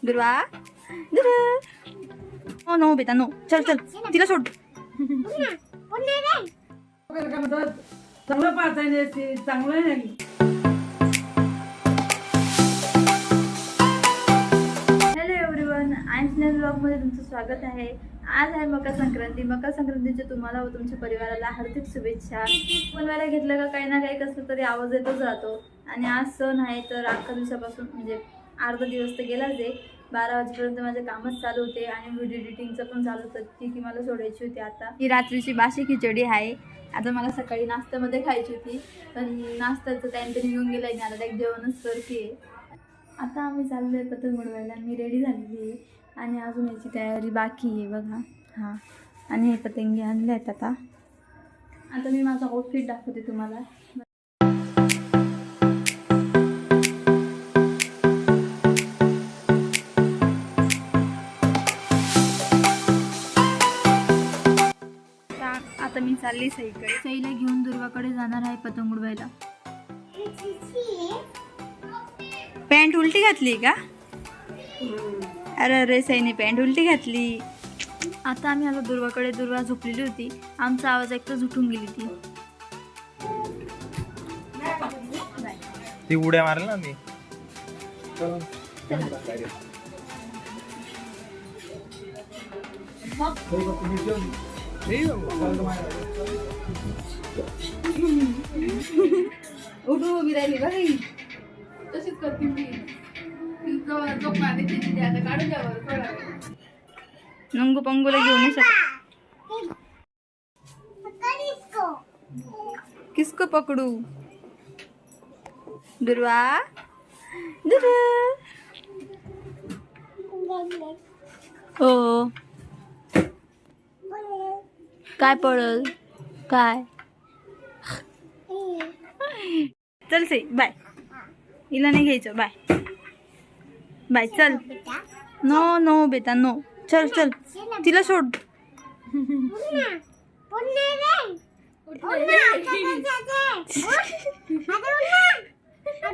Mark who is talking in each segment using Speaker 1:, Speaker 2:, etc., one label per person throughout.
Speaker 1: दुर्वा दुर्वा no no बेटा नो चल चल तिला सोड.
Speaker 2: चांगलं पाहताय चांगलं आहे.
Speaker 1: हॅलो एव्हरीवन, आयन्सनेल ब्लॉगमध्ये तुमचं स्वागत आहे. आज आहे मकर संक्रांती. मकर संक्रांतीच्या तुम्हाला व तुमच्या परिवाराला हार्दिक शुभेच्छा. बनवायला घेतलं का काही ना काही कसलं तरी आवाज येतच राहतो. आणि आज सण आहे तर अख्खा दिवसापासून म्हणजे अर्धा दिवस तर गेलाच आहे. 12 वाजेपर्यंत माझे कामच चालू होते आणि व्हिडिओ एडिटिंगचं पण चालू होतं. ती की मला सोडायची होती. आता ही रात्रीची बाशी खिचडी आहे. आता मला सकाळी नाश्त्यामध्ये खायची होती पण नाश्त्याचं टाईम तरी येऊन गेला आहे. आता एक जेवणच करते. आता आम्ही चाललो आहे पतंग उडवायला. मी रेडी झालेली आहे आणि अजून याची तयारी बाकी आहे बघा. हां, आणि हे पतंगी आणले आहेत. आता मी माझा आउटफिट दाखवते तुम्हाला. आता मी चालली सईला घेऊन दुर्वाकडे जाणार आहे पतंग उडवायला. पॅन्ट उलटी घातली का? अरे अरे सईने पॅन्ट उलटी घातली. आता आम्ही आलो दुर्वाकडे. दुर्वा झोपलेली होती. आमचा आवाज ऐकता झुटून गेली
Speaker 3: ती उड्या मारल ना ती.
Speaker 1: उठू उभी राहिली बघा ही. तशीच करते मी. नंगू पंगूला घेऊन नाही शकत. किसको पकडू? दुर्वा दुर्वा हो काय पडल काय? चल से बाय. हिला नाही घ्यायचं. बाय बाय चल. नो नो बेटा नो. चल चल तिला सोड.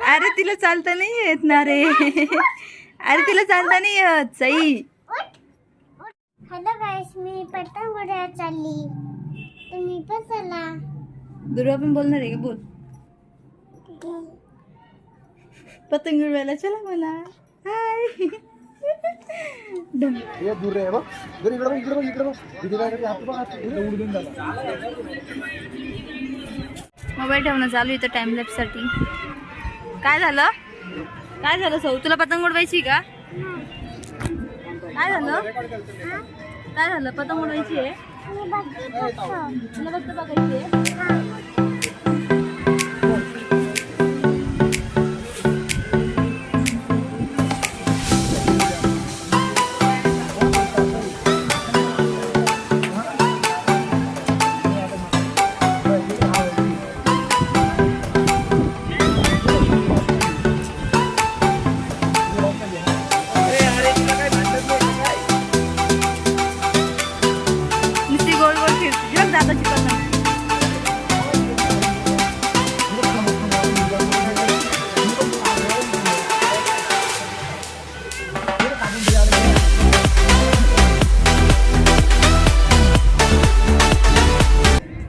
Speaker 1: अरे तिला चालता नाही येत ना रे. अरे तिला चालता नाही येत सई.
Speaker 4: हॅलो गाइस, मी पतंग उडवायला चालली. तुम्ही पण चला.
Speaker 1: दुर्वा पण बोलणार आहे का? बोल. पतंग उडवायला चला मला. हाय.
Speaker 3: हे दूर रे बघ. इकडे बघ इकडे बघ इकडे बघ. इथे काय करते आपण बघ. इथे उडून झाला.
Speaker 1: मोबाईल ठेवणं चालू इथं टाइम लॅप्स साठी. काय झालं? काय झालं सौ? तुला पतंग उडवायची का? काय झालं? काय झालं? पतंग उडवायची आहे? तुला फक्त बघायची आहे?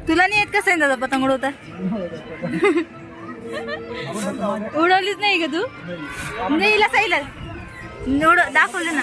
Speaker 1: तुला नाही येत कसं आहे दादा पतंग उडवता? उडवलीच नाही का तू? नाही हिला साईला दाखवलं ना.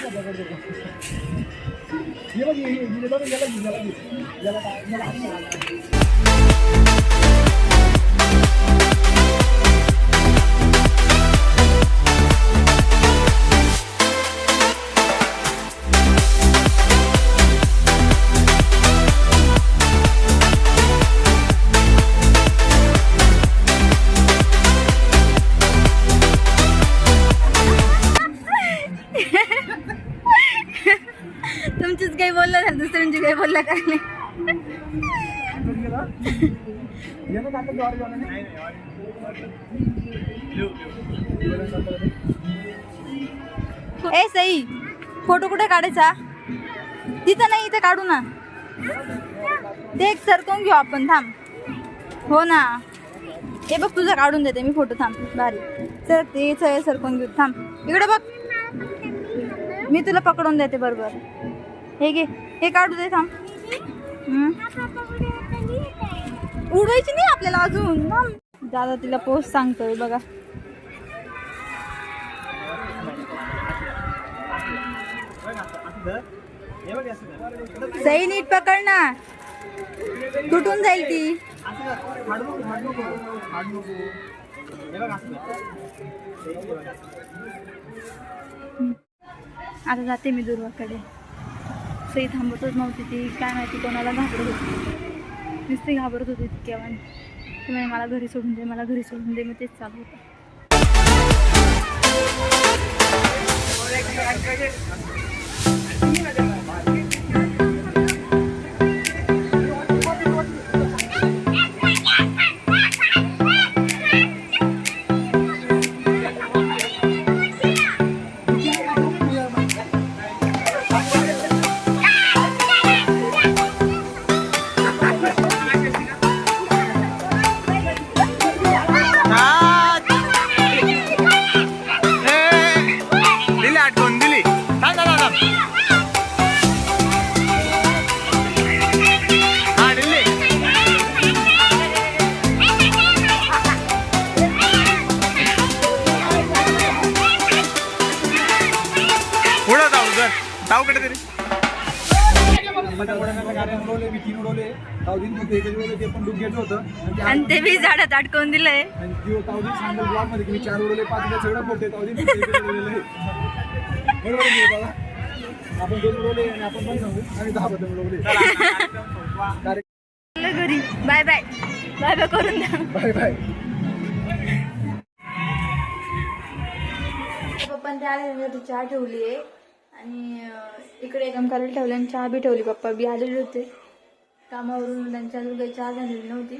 Speaker 1: तुमचीच काही बोललं झालं, दुसऱ्यांची काही बोललं का नाही? ए सई, फोटो कुठे काढायचा? तिथं नाही, इथं काढू ना. ते एक सरकवून घेऊ आपण. थांब. हो ना, हे बघ तुझा काढून देते मी फोटो. थांब. भारी सर ते सरकवून घेऊ. थांब इकडे बघ. मी तुला पकडून देते बरोबर. हे घे, हे काढू दे थांब. उडवायची नाही आपल्याला अजून. दादा तिला पोस्ट सांगतोय बघा. सही नीट पकड ना, तुटून जाईल ती. आता जाते मी दुर्वाकडे. सई थांबतच नव्हती ती, काय माहिती कोणाला घाबरत होती. नुसती घाबरत होती केव्हा. तुम्ही मला घरी सोडून दे, मला घरी सोडून दे, मग तेच चालू होतं. आणि ते बी झाडात अडकवून दिलंय. घरी बाय बाय बाय बाय करून द्या.
Speaker 3: Bye bye.
Speaker 1: पप्पा ते आले, चहा ठेवली आहे आणि इकडे एकदम करायला ठेवली आणि चहा बी ठेवली. पप्पा बी आलेले होते कामावरून, त्यांच्या अजून काही चहा झालेली नव्हती.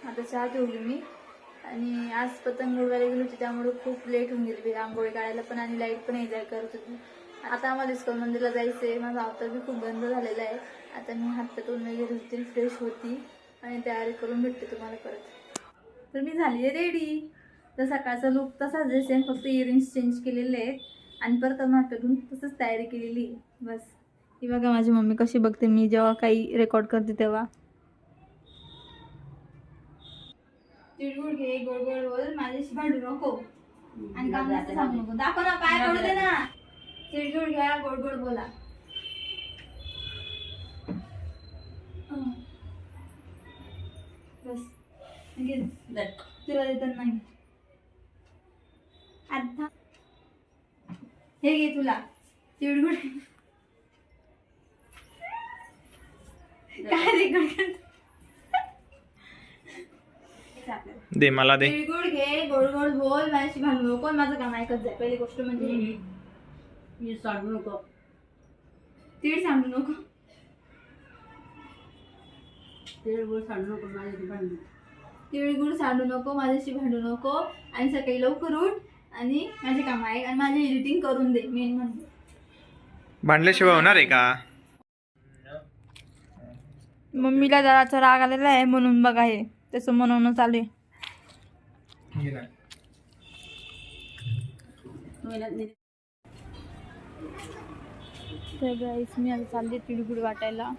Speaker 1: आता चहा ठेवली मी. आणि आज पतंग उडवायला गेली होती त्यामुळे खूप लेट होऊन गेली रांगोळी काढायला पण, आणि लाईट पण एन्जॉय करत होती. आता आम्हाला इस्कॉन मंदिरला जायचं आहे. माझा अवतार बी खूप गंध झालेला आहे. आता मी हातपातून वगैरे होती, फ्रेश होती आणि तयारी करून भेटते तुम्हाला परत. तर मी झाली आहे रेडी. तर सकाळचा लुक तसाच आहे सेम, फक्त इयरिंग्स चेंज केलेले आहेत आणि परत नाटकून तसंच तयारी केलेली आहे बस. ही बघा माझी मम्मी कशी बघते मी जेव्हा काही रेकॉर्ड करते तेव्हा. तिळगुळ घे, गोड गोड बोल, माझ्याशी भांडू नको आणि काम जास्त सांगू नको. दाखव ना, पाय पडू दे ना. तिळगुळ घ्या, गोड गोड बोला. बस तुला देतात नाही. आता हे घे तुला तिळगुळ. काय रे
Speaker 5: दे मला दे.
Speaker 1: तिळगुळ घे, गोड गोड बोल, माझ्याशी भांडू नको. माझं काम ऐकत जाय. पहिली गोष्ट म्हणजे
Speaker 2: मी सांडू नको,
Speaker 1: तीळ सांडू नको.
Speaker 2: तिळगुळ सांडू नको, माझ्याशी भांडू.
Speaker 1: तिळगुळ सांडू नको, माझ्याशी भांडू नको. आणि सकाळी लवकर उठ आणि माझे काम ऐक आणि माझी एडिटिंग करून दे. मेन म्हणजे
Speaker 5: भांडल्याशिवाय होणार आहे का?
Speaker 1: मम्मीला जराचा राग आलेला आहे म्हणून बघा हे त्याचं मनवणं चालू आहे. तर गाईस मी आता चालले तिळगुळ वाटायला.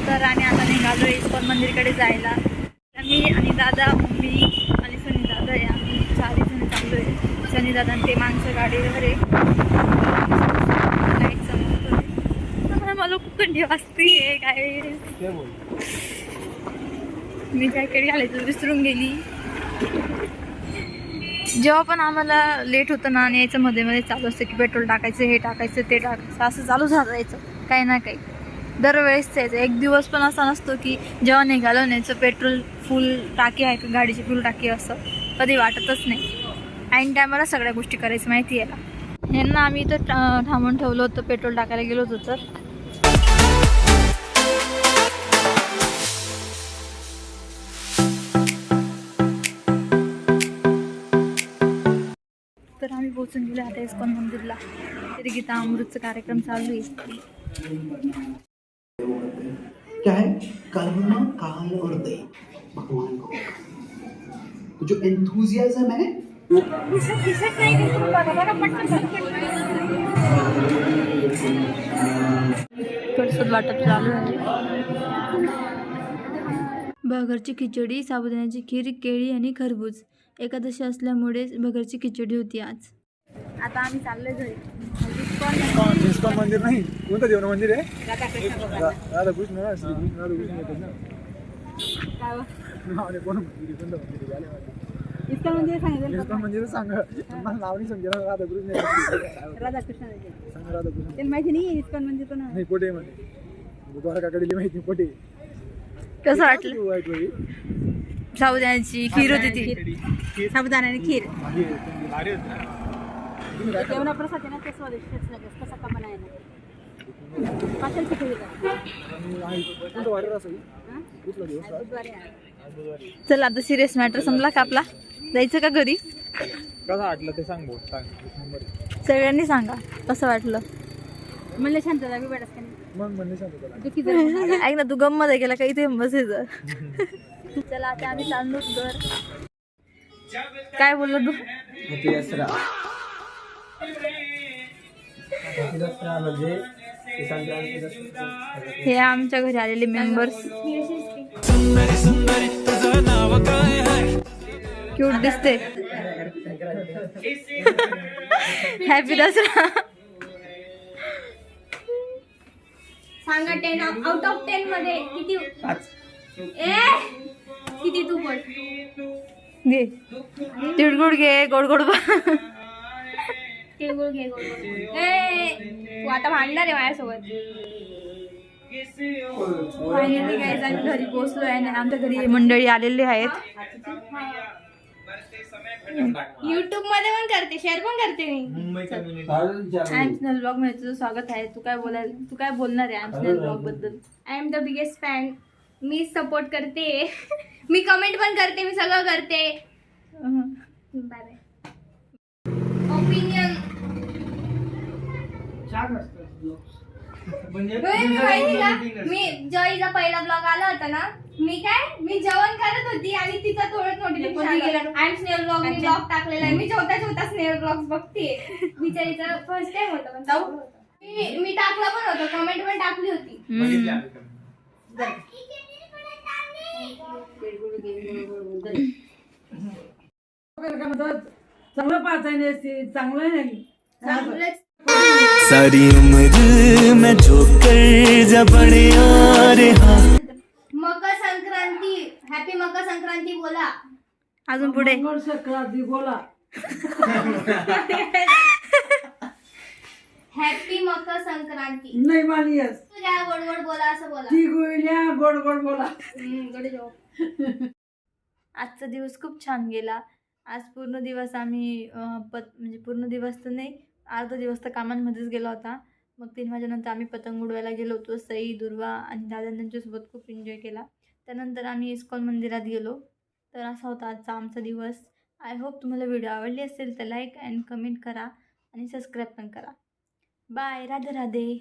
Speaker 1: तर आणि आता निघालो इस्कॉन मंदिरकडे जायला. मी आणि दादा, मम्मी आणि सनी दादा आहे. आम्ही 4 जण चाललो आहे. सनी दादा आणि ते माणसं गाडीवर आहे. लाईट समोर मला खूप थंडी वाजते काय. मी जॅकेट घालायचं विसरून गेली. जेव्हा पण आम्हाला लेट होतं ना आणि यायचं मध्ये मध्ये चालू असतं की पेट्रोल टाकायचं, हे टाकायचं, ते टाकायचं, असं चालू राहायचं काही ना काही. दरवेळेस यायचं. एक दिवस पण असा नसतो की जेव्हा निघालो न्यायचं पेट्रोल फुल टाकी आहे का गाडीची फुल टाकी, असं कधी वाटतच नाही. ऐन टायमाला सगळ्या गोष्टी करायचं माहिती आहे ना. यांना आम्ही इथं थांबून ठेवलं होतं, पेट्रोल टाकायला गेलो होतो. तर आम्ही पोहोचून गेलो आता इस्कॉन मंदिरला. तिथे गीता अमृतचा कार्यक्रम चालू आहे.
Speaker 6: क्या है कर्म काल और दया भगवान को तो जो एंथुजियाज्म है
Speaker 1: प्रसाद वाटप चालू आहे. भगरची खिचडी, साबुदाण्याची खीर, केळी आणि खरबूज. एकादशी असल्यामुळे भगरची खिचडी होती आज. आता आम्ही चाललोय घरी.
Speaker 3: इस्कॉन मंदिर नाही, कोणतं देव मंदिर आहे? राधाकृष्ण ना, श्रीकृष्ण राधाकृष्ण येतात ना. नाव नाही, कोण मंदिर, कोणतं मंदिर आहे?
Speaker 2: इतकं म्हणजे सांगितलं
Speaker 3: इस्कॉन मंदिर सांग, मला नाव नाही समजेल. राधाकृष्ण
Speaker 2: राधाकृष्ण
Speaker 3: सांग, राधाकृष्ण
Speaker 2: ते माहिती नाही इस्कॉन म्हणजे कोण
Speaker 3: नाही, कोठे मध्ये द्वारकाकडे माहिती कोठे.
Speaker 1: कसं वाटलं?
Speaker 3: वाईट वेळी
Speaker 1: साबुदाण्याची खीर होती ती.
Speaker 2: साबुदाणा आणि खीर
Speaker 3: भारी होतं ना.
Speaker 2: जेवणा प्रसाद आहे ना ते स्वादिष्टच लागेल कसा का बनायला पाचल खिचडी
Speaker 3: कोणतं वारी असेल? कुठला दिवस आज?
Speaker 2: बुधवारी आहे.
Speaker 1: चल आता सिरियस मॅटर संपला का आपला? जायचं का घरी?
Speaker 3: कसं वाटलं ते सांग भाऊ, सांग. एक नंबर.
Speaker 1: सगळ्यांनी सांगा कसं वाटलं.
Speaker 2: म्हणलं शांतता बी वाटत का नाही
Speaker 3: मग म्हणणे सांगतो त्याला.
Speaker 2: दुखी जरा
Speaker 1: ऐक ना, तू गंमत आहे केला काही ते बसायचं. चला आता आम्ही चाललो घर. काय बोललो तू? हे आमच्या घरी आलेले मेंबर्स. क्यूट दिसते. हॅपी दसरा.
Speaker 4: सांगा 10 आउट ऑफ 10 मध्ये किती? किती तू पण?
Speaker 1: घे तिळगुळ घे, गोड गोड
Speaker 4: तिळगुळ घे गोड गोड. तू आता भांडणार आहे माझ्यासोबत.
Speaker 1: फायनली गाईज आम्ही घरी पोहोचलोय आणि आमच्या घरी मंडळी आलेले आहेत.
Speaker 4: युट्यूब मध्ये पण करते, शेअर पण करते मी.
Speaker 1: आयम्सनल ब्लॉग मध्ये तुझं स्वागत आहे. तू काय बोलणार आहे आयम्सनल ब्लॉग बद्दल?
Speaker 4: I am the biggest fan. Me support करते, मी कमेंट पण करते, मी सगळं करते. Bye bye. ओपिनियन माहिती का, मी जॉईचा पहिला ब्लॉग आला होता ना, मी जेवण करत होती आणि तिचा थोडं नोटिफिकेशन आय एम स्नेल ब्लॉग मी ब्लॉग टाकलेला आहे. मी जेवता स्नेल ब्लॉग बघते. बिचारीचा फर्स्ट टाइम होता पण जाऊ मी टाकला पण होता, कमेंट पण टाकली होती.
Speaker 2: चांगलं पाहता चांगलं नाही
Speaker 4: चांगलंच.
Speaker 6: सारी उम्र मैं जोकर जबड़े आ रहा.
Speaker 4: मकर संक्रांती, हॅपी मकर संक्रांती बोला.
Speaker 1: अजून पुढे
Speaker 2: संक्रांती बोला.
Speaker 4: हॅपी मकर संक्रांती.
Speaker 2: नाही मानियस
Speaker 4: तुझ्या गोड गोड बोला असं बोला.
Speaker 2: ती गुळण्या गोड गोड बोला.
Speaker 4: गोड जेव.
Speaker 1: आजचा दिवस खूप छान गेला. आज पूर्ण दिवस आम्ही म्हणजे पूर्ण दिवस तर नाही, अर्धा दिवस तर कामांमध्येच गेला होता. मग 3 वाजेनंतर आम्ही पतंग उडवायला गेलो होतो. सई, दुर्वा आणि दादा त्यांच्यासोबत खूप एन्जॉय केला. त्यानंतर आम्ही इस्कॉन मंदिरात गेलो. तर असा होता आजचा आमचा दिवस. आय होप तुम्हाला व्हिडिओ आवडली असेल तर लाईक अँड कमेंट करा आणि सबस्क्राईब पण करा. बाय. राधे राधे.